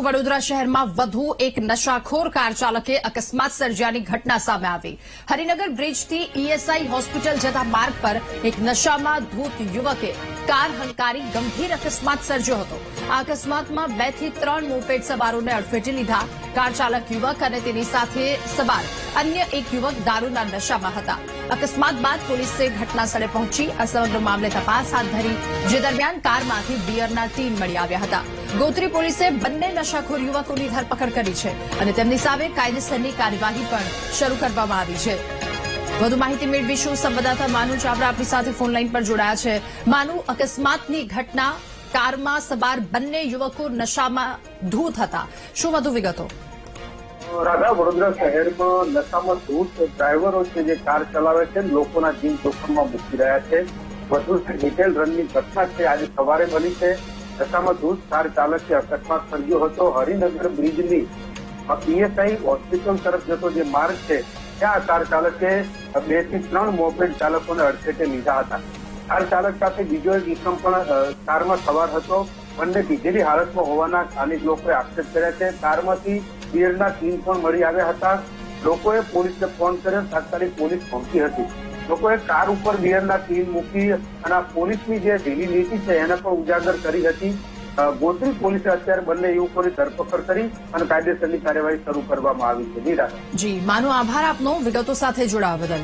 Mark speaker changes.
Speaker 1: વડોદરા શહેરમાં વધુ એક નશાખોર કાર ચાલકે અકસ્માત સર્જ્યાની ઘટના સામે આવી। હરિનગર બ્રિજથી ઈએસઆઈ હોસ્પિટલ જતા માર્ગ પર એક નશામાં ધૂત યુવકે કાર હંકારી ગંભીર અકસ્માત સર્જ્યો હતો। આ અકસ્માતમાં 2 થી 3 મોપેડ સવારોને અડફેટે લીધા। કાર ચાલક યુવક અને તેની સાથે સવાર અન્ય એક યુવક દારૂના નશામાં હતા। અકસ્માત બાદ પોલીસે ઘટનાસ્થળે પહોંચી આ સમગ્ર મામલે તપાસ હાથ ધરી, જે દરમિયાન કારમાંથી બિયરના ટીન મળી આવ્યા હતા। ગોત્રી પોલીસે બંને નશાખોર યુવકોની ધરપકડ કરી છે અને તેમની સામે કાયદેસરની કાર્યવાહી પણ શરૂ કરવામાં આવી છે। વધુ માહિતી મેળવીશું। સંવાદદાતા માનુ ચાવડા આપણી સાથે ફોન લાઈન પર જોડાયા છે। માનુ, અકસ્માતની ઘટના, કારમાં સવાર બંને યુવકો નશામાં ધૂત હતા, શું વધુ વિગતો?
Speaker 2: રાધા, વડોદરા શહેરમાં નશામાં ધૂત ડ્રાઈવરો છે જે કાર ચલાવે છે, લોકોના જીવ જોખમમાં મૂકી રહ્યા છે। વધુ ડિટેલ રનની ઘટના છે, આજે સવારે બની છે। નશામાં ધૂત કાર ચાલકે અકસ્માત સર્જ્યો હતો। હરિનગર બ્રિજની ઈએસઆઈ હોસ્પિટલ તરફ જતો જે માર્ગ છે ત્યાં કાર ચાલકે 2 થી 3 મોપેડ ચાલકોને અડફેટે લીધા હતા। કાર ચાલક સાથે બીજો એક ઇસમ પણ કારમાં સવાર હતો। બંને પીધેલી હાલતમાં હોવાના સ્થાનિક લોકોએ આક્ષેપ કર્યા છે। કારમાંથી બિયરના ટીન પણ મળી આવ્યા હતા। લોકોએ પોલીસને ફોન કર્યો, તાત્કાલિક પોલીસ પહોંચી હતી। લોકોએ કાર ઉપર બિયરના ટીન મૂકી અને પોલીસની જે ઢીલી નીતિ છે એને પણ ઉજાગર કરી હતી। ગોત્રી પોલીસે અત્યારે બંને યુવકોની ધરપકડ કરી અને કાયદેસરની કાર્યવાહી શરૂ કરવામાં આવી છે।
Speaker 1: જી માનો, આભાર આપનો વિગતો સાથે જોડાવા બદલ।